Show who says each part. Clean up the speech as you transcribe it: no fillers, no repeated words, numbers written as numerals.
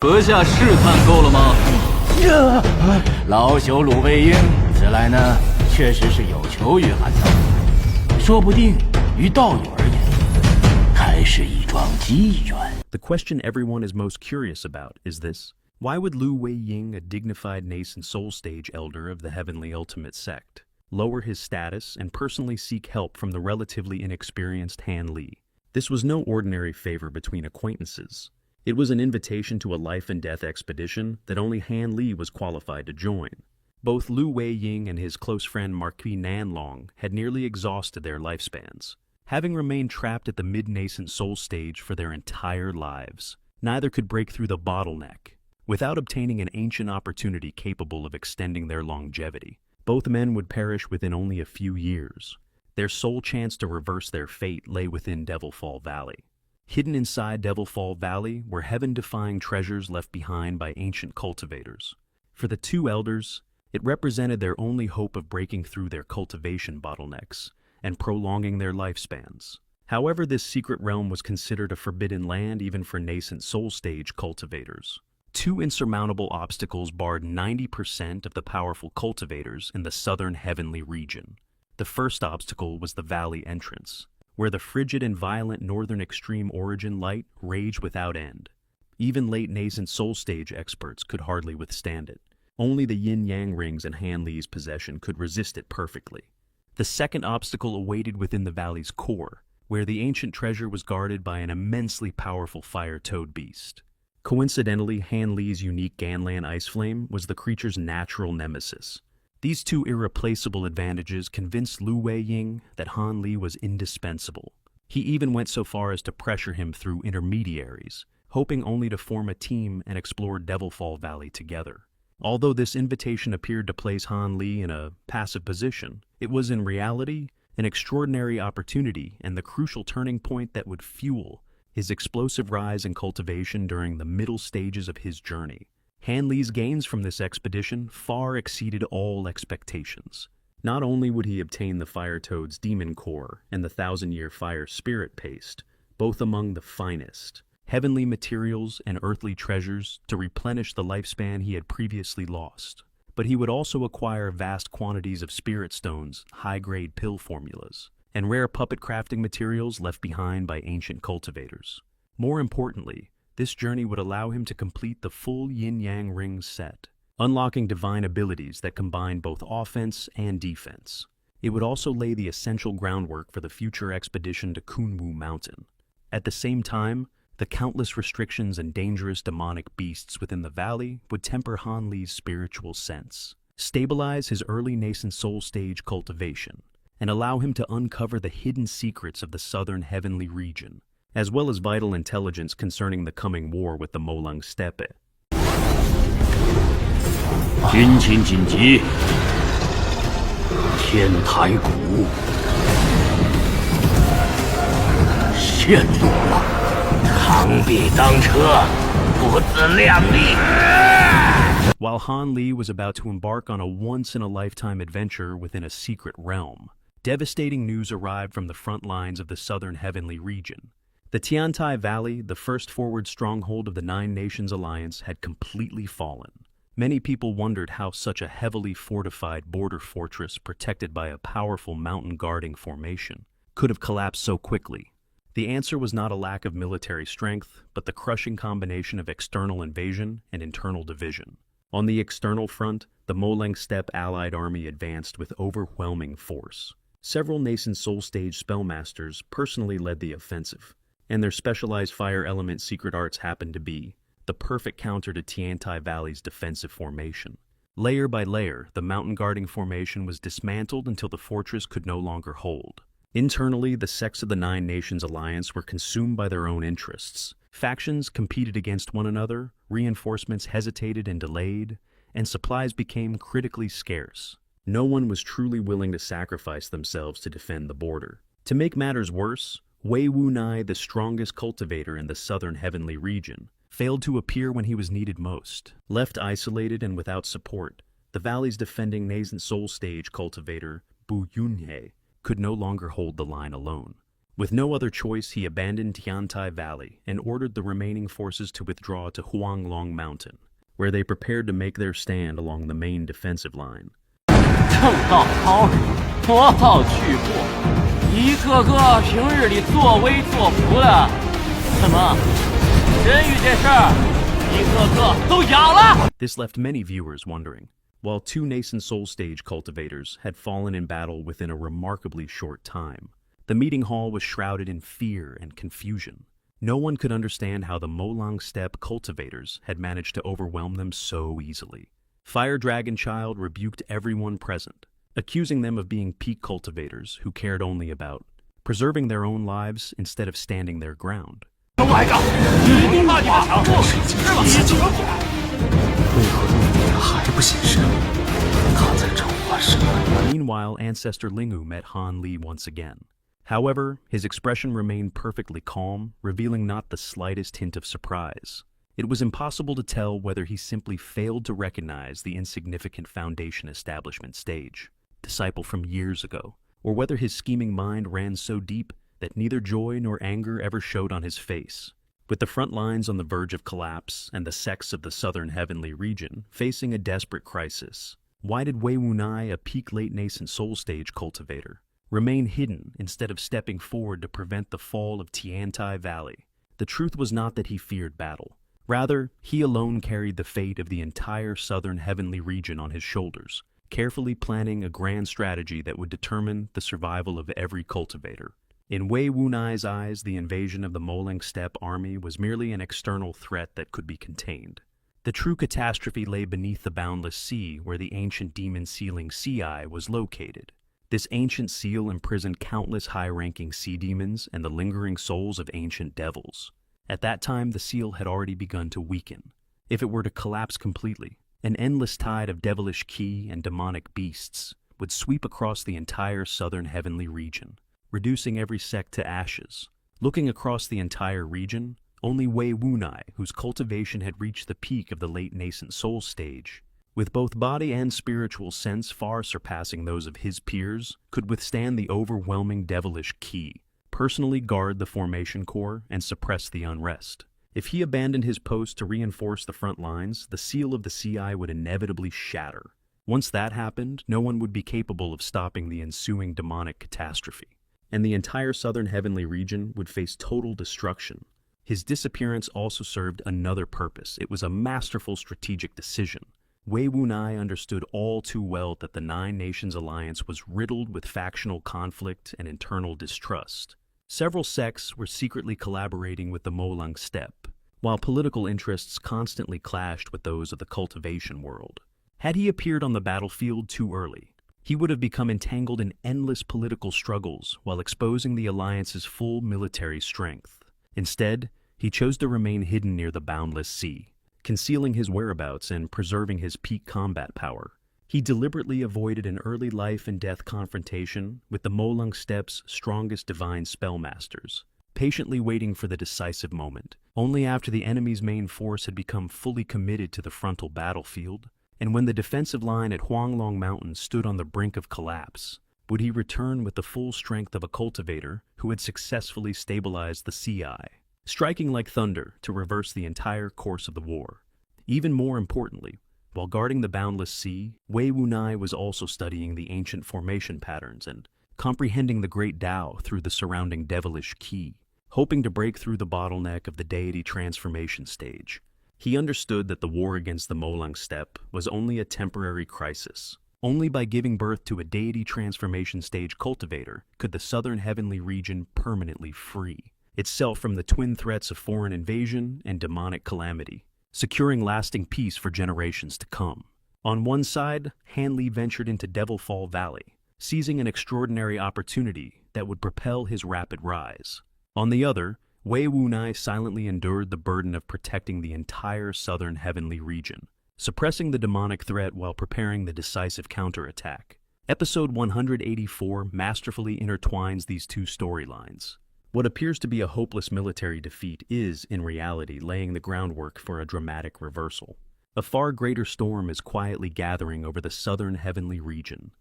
Speaker 1: 阁下试探够了吗？
Speaker 2: 老朽鲁卫英此来呢，确实是有求于韩道，说不定于道友而言，还是一桩机缘。
Speaker 3: The question everyone is most curious about is this. Why would Lu Weiying, a dignified nascent soul stage elder of the Heavenly Ultimate sect, lower his status and personally seek help from the relatively inexperienced Han Li? This was no ordinary favor between acquaintances. It was an invitation to a life-and-death expedition that only Han Li was qualified to join. Both Lu Weiying and his close friend Marquis Nanlong had nearly exhausted their lifespans, having remained trapped at the mid-nascent soul stage for their entire lives. Neither could break through the bottleneck. Without obtaining an ancient opportunity capable of extending their longevity, both men would perish within only a few years. Their sole chance to reverse their fate lay within Devilfall Valley. Hidden inside Devilfall Valley were heaven-defying treasures left behind by ancient cultivators. For the two elders, it represented their only hope of breaking through their cultivation bottlenecks and prolonging their lifespans. However, this secret realm was considered a forbidden land even for nascent soul stage cultivators. Two insurmountable obstacles barred 90% of the powerful cultivators in the southern heavenly region. The first obstacle was the valley entrance, where the frigid and violent northern extreme origin light raged without end. Even late nascent soul stage experts could hardly withstand it. Only the yin-yang rings in Han Li's possession could resist it perfectly. The second obstacle awaited within the valley's core, where the ancient treasure was guarded by an immensely powerful fire-toad beast. Coincidentally, Han Li's unique Ganlan ice flame was the creature's natural nemesis. These two irreplaceable advantages convinced Lu Weiying that Han Li was indispensable. He even went so far as to pressure him through intermediaries, hoping only to form a team and explore Devilfall Valley together. Although this invitation appeared to place Han Li in a passive position, it was in reality an extraordinary opportunity and the crucial turning point that would fuel his explosive rise in cultivation during the middle stages of his journey. Han Li's gains from this expedition far exceeded all expectations. Not only would he obtain the Fire Toad's Demon Core and the 1,000-year Fire Spirit Paste, both among the finest, heavenly materials and earthly treasures to replenish the lifespan he had previously lost, but he would also acquire vast quantities of spirit stones, high-grade pill formulas, and rare puppet crafting materials left behind by ancient cultivators. More importantly, this journey would allow him to complete the full yin-yang ring set, unlocking divine abilities that combine both offense and defense. It would also lay the essential groundwork for the future expedition to Kunwu Mountain. At the same time, the countless restrictions and dangerous demonic beasts within the valley would temper Han Li's spiritual sense, stabilize his early nascent soul stage cultivation, and allow him to uncover the hidden secrets of the southern heavenly region, as well as vital intelligence concerning the coming war with the Molang Steppe.
Speaker 2: 军情紧急，天台谷陷入了，螳臂当车，不自量力。
Speaker 3: While Han Li was about to embark on a once-in-a-lifetime adventure within a secret realm, devastating news arrived from the front lines of the southern heavenly region. The Tiantai Valley, the first forward stronghold of the Nine Nations Alliance, had completely fallen. Many people wondered how such a heavily fortified border fortress protected by a powerful mountain-guarding formation could have collapsed so quickly. The answer was not a lack of military strength, but the crushing combination of external invasion and internal division. On the external front, the Molang Steppe allied army advanced with overwhelming force. Several nascent soul stage spellmasters personally led the offensive, and their specialized fire element secret arts happened to be the perfect counter to Tiantai Valley's defensive formation. Layer by layer, the mountain guarding formation was dismantled until the fortress could no longer hold. Internally, the sects of the Nine Nations Alliance were consumed by their own interests. Factions competed against one another, reinforcements hesitated and delayed, and supplies became critically scarce. No one was truly willing to sacrifice themselves to defend the border. To make matters worse, Wei Wunai, the strongest cultivator in the southern heavenly region, failed to appear when he was needed most. Left isolated and without support, the valley's defending nascent soul stage cultivator, Bu Yunhe, could no longer hold the line alone. With no other choice, he abandoned Tiantai Valley and ordered the remaining forces to withdraw to Huanglong Mountain, where they prepared to make their stand along the main defensive line.
Speaker 2: 正道超人，魔道去过，一个个平日里作威作福的，怎么真遇这事儿，一个个都哑了？
Speaker 3: This left many viewers wondering. While 2 nascent soul stage cultivators had fallen in battle within a remarkably short time, the meeting hall was shrouded in fear and confusion. No one could understand how the Molang Steppe cultivators had managed to overwhelm them so easily. Fire Dragon Child rebuked everyone present, accusing them of being peak cultivators who cared only about preserving their own lives instead of standing their ground. Meanwhile, Ancestor Lingu met Han Li once again. However, his expression remained perfectly calm, revealing not the slightest hint of surprise. It was impossible to tell whether he simply failed to recognize the insignificant Foundation establishment stage, disciple from years ago, or whether his scheming mind ran so deep that neither joy nor anger ever showed on his face. With the front lines on the verge of collapse and the sects of the southern heavenly region facing a desperate crisis, why did Wei Wunai, a peak late nascent soul stage cultivator, remain hidden instead of stepping forward to prevent the fall of Tiantai Valley? The truth was not that he feared battle. Rather, he alone carried the fate of the entire southern heavenly region on his shoulders, carefully planning a grand strategy that would determine the survival of every cultivator. In Wei Wunai's eyes, the invasion of the Molang Steppe army was merely an external threat that could be contained. The true catastrophe lay beneath the boundless sea where the ancient demon-sealing Sea Eye was located. This ancient seal imprisoned countless high-ranking sea demons and the lingering souls of ancient devils. At that time, the seal had already begun to weaken. If it were to collapse completely, an endless tide of devilish ki and demonic beasts would sweep across the entire southern heavenly region, reducing every sect to ashes. Looking across the entire region, only Wei Wunai, whose cultivation had reached the peak of the late nascent soul stage, with both body and spiritual sense far surpassing those of his peers, could withstand the overwhelming devilish ki, personally guard the formation core, and suppress the unrest. If he abandoned his post to reinforce the front lines, the seal of the Sea Eye would inevitably shatter. Once that happened, no one would be capable of stopping the ensuing demonic catastrophe, and the entire southern heavenly region would face total destruction. His disappearance also served another purpose. It was a masterful strategic decision. Wei Wunai understood all too well that the Nine Nations Alliance was riddled with factional conflict and internal distrust. Several sects were secretly collaborating with the Molang Steppe, while political interests constantly clashed with those of the cultivation world. Had he appeared on the battlefield too early, he would have become entangled in endless political struggles while exposing the Alliance's full military strength. Instead, he chose to remain hidden near the boundless sea, concealing his whereabouts and preserving his peak combat power. He deliberately avoided an early life and death confrontation with the Molang Steppe's strongest divine spellmasters, patiently waiting for the decisive moment. Only after the enemy's main force had become fully committed to the frontal battlefield, and when the defensive line at Huanglong Mountain stood on the brink of collapse, would he return with the full strength of a cultivator who had successfully stabilized the Sea Eye, striking like thunder to reverse the entire course of the war. Even more importantly, while guarding the boundless sea, Wei Wunai was also studying the ancient formation patterns and comprehending the great Tao through the surrounding devilish ki, hoping to break through the bottleneck of the deity transformation stage. He understood that the war against the Molang Steppe was only a temporary crisis. Only by giving birth to a deity transformation stage cultivator could the southern heavenly region permanently free itself from the twin threats of foreign invasion and demonic calamity, securing lasting peace for generations to come. On one side, Han Li ventured into Devilfall Valley, seizing an extraordinary opportunity that would propel his rapid rise. On the other, Wei Wunai silently endured the burden of protecting the entire southern heavenly region, suppressing the demonic threat while preparing the decisive counterattack. Episode 184 masterfully intertwines these two storylines. What appears to be a hopeless military defeat is, in reality, laying the groundwork for a dramatic reversal. A far greater storm is quietly gathering over the southern heavenly region,